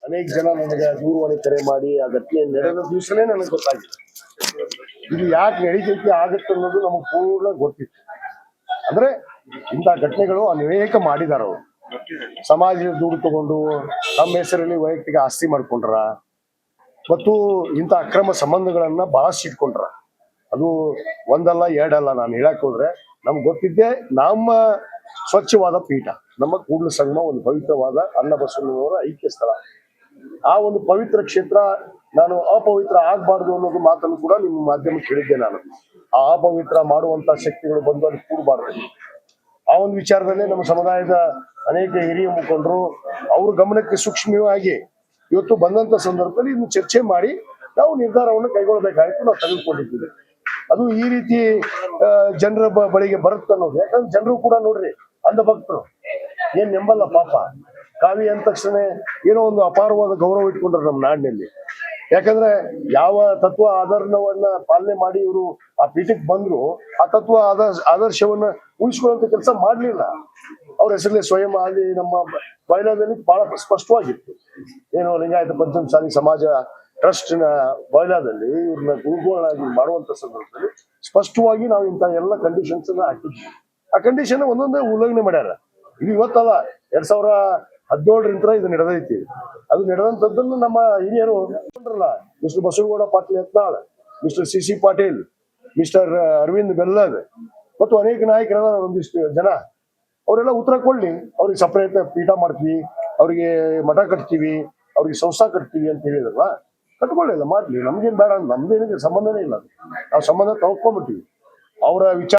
ಅನೇಕ ಜನ ನನಗೆ ದೂರವಾಣಿ ಕರೆ ಮಾಡಿ ಆ ಘಟನೆ ನಡೆದ ದಿವಸನೇ ನನಗೆ ಗೊತ್ತಾಗಿದೆ. ಇದು ಯಾಕೆ ನಡೀತೈತಿ ಆಗತ್ತೆ ಅನ್ನೋದು ನಮಗೆ ಪೂರ್ಣ ಗೊತ್ತಿತ್ತು. ಅಂದ್ರೆ ಇಂಥ ಘಟನೆಗಳು ಅನೇಕ ಮಾಡಿದಾರ ಅವರು. ಸಮಾಜದ ದುಡ್ಡು ತಗೊಂಡು ತಮ್ಮ ಹೆಸರಲ್ಲಿ ವೈಯಕ್ತಿಕ ಆಸ್ತಿ ಮಾಡ್ಕೊಂಡ್ರ ಮತ್ತು ಇಂಥ ಅಕ್ರಮ ಸಂಬಂಧಗಳನ್ನ ಬಹಳಷ್ಟು ಇಟ್ಕೊಂಡ್ರ. ಅದು ಒಂದಲ್ಲ ಎರಡಲ್ಲ, ನಾನು ಹೇಳಕ್ ಹೋದ್ರೆ ನಮ್ಗೆ ಗೊತ್ತಿದ್ದೆ ನಮ್ಮ ಸ್ವಚ್ಛವಾದ ಪೀಠ, ನಮ್ಮ ಕೂಡಲ ಸಂಗಮ ಒಂದು ಪವಿತ್ರವಾದ ಅನ್ನಬಸವಣ್ಣನವರ ಐಕ್ಯ ಸ್ಥಳ. ಆ ಒಂದು ಪವಿತ್ರ ಕ್ಷೇತ್ರ ನಾನು ಅಪವಿತ್ರ ಆಗ್ಬಾರ್ದು ಅನ್ನೋದು ಮಾತನ್ನು ಕೂಡ ನಿಮ್ಮ ಮಾಧ್ಯಮಕ್ಕೆ ಹೇಳಿದ್ದೆ. ನಾನು ಆ ಅಪವಿತ್ರ ಮಾಡುವಂತ ಶಕ್ತಿಗಳು ಬಂದು ಅಲ್ಲಿ ಕೂಡಬಾರ್ದು. ಆ ಒಂದು ವಿಚಾರದಲ್ಲೇ ನಮ್ಮ ಸಮುದಾಯದ ಅನೇಕ ಹಿರಿಯ ಮುಖಂಡರು ಅವ್ರ ಗಮನಕ್ಕೆ ಸೂಕ್ಷ್ಮವಾಗಿ ಇವತ್ತು ಬಂದಂತ ಸಂದರ್ಭದಲ್ಲಿ ಇನ್ನು ಚರ್ಚೆ ಮಾಡಿ ನಾವು ನಿರ್ಧಾರವನ್ನು ಕೈಗೊಳ್ಳಬೇಕಾಗಿತ್ತು. ನಾವು ತೆಗೆದುಕೊಂಡಿದ್ದೀವಿ. ಅದು ಈ ರೀತಿ ಜನರ ಬಳಿಗೆ ಬರುತ್ತೆ ಅನ್ನೋದು. ಯಾಕಂದ್ರೆ ಜನರು ಕೂಡ ನೋಡ್ರಿ ಅಂಧ ಭಕ್ತರು ಏನ್ ನೆಂಬಲ್ಲ ಪಾಪ. ಕಾವಿ ಅಂದ ತಕ್ಷಣ ಏನೋ ಒಂದು ಅಪಾರವಾದ ಗೌರವ ಇಟ್ಕೊಂಡ್ರು ನಮ್ಮ ನಾಡಿನಲ್ಲಿ. ಯಾಕಂದ್ರೆ ಯಾವ ತತ್ವ ಆದರ್ಶವನ್ನ ಪಾಲನೆ ಮಾಡಿ ಇವರು ಆ ಪೀಠಕ್ಕೆ ಬಂದ್ರು, ಆ ತತ್ವ ಆದರ್ಶವನ್ನ ಉಳಿಸ್ಕೊಳ್ಳುವಂತ ಕೆಲಸ ಮಾಡ್ಲಿಲ್ಲ. ಅವ್ರ ಹೆಸರಲ್ಲಿ ಸ್ವಯಂ ಅಲ್ಲಿ ನಮ್ಮ ಬಯಲಾದಲ್ಲಿ ಬಹಳ ಸ್ಪಷ್ಟವಾಗಿತ್ತು. ಏನು ಲಿಂಗಾಯತ ಪಂಚಮಸಾಲಿ ಸಮಾಜ ಟ್ರಸ್ಟ್ ನ ಬಯಲಾದಲ್ಲಿ ಇವ್ರನ್ನ ಗುರುಗಳಾಗಿ ಮಾಡುವಂತ ಸಂದರ್ಭದಲ್ಲಿ ಸ್ಪಷ್ಟವಾಗಿ ನಾವು ಇಂಥ ಎಲ್ಲ ಕಂಡೀಷನ್ಸ್ ಅನ್ನ ಹಾಕಿದ್ವಿ. ಆ ಕಂಡೀಷನ್ ಒಂದೊಂದೇ ಉಲ್ಲಂಘನೆ ಮಾಡ್ಯಾರ. ಇದು ಇವತ್ತಲ್ಲ, 2017ರಿಂದ ಇದು ನಡೆದೈತಿ. ಅದು ನಡೆದಂತದ್ದನ್ನು ನಮ್ಮ ಹಿರಿಯರು mister Basavagouda Patil Yatnal, mister C Patil, mister Arvind Bellad ಮತ್ತು ಅನೇಕ ನಾಯಕರ ಒಂದಿಷ್ಟು ಜನ ಅವರೆಲ್ಲ ಉತ್ತರ ಕೊಡ್ಲಿ. ಅವ್ರಿಗೆ ಸಪರೇಟ್ ಪೀಠ ಮಾಡ್ತೀವಿ, ಅವ್ರಿಗೆ ಮಠ ಕಟ್ತೀವಿ, ಅವ್ರಿಗೆ ಸಂಸ್ಥಾ ಕಟ್ತೀವಿ ಅಂತ ಹೇಳಿದ್ರಲ್ಲ, ಕಟ್ಕೊಳ್ಳಿಲ್ಲ ಮಾಡ್ಲಿ. ನಮ್ಗೇನ್ ಬೇಡ, ನಮ್ದೇನಿದೆ ಸಂಬಂಧನೇ ಇಲ್ಲ. ನಾವು ಸಂಬಂಧ ತಗೊಂಡ್ಬಿಟ್ಟಿವಿ. ಅವರ ವಿಚಾರ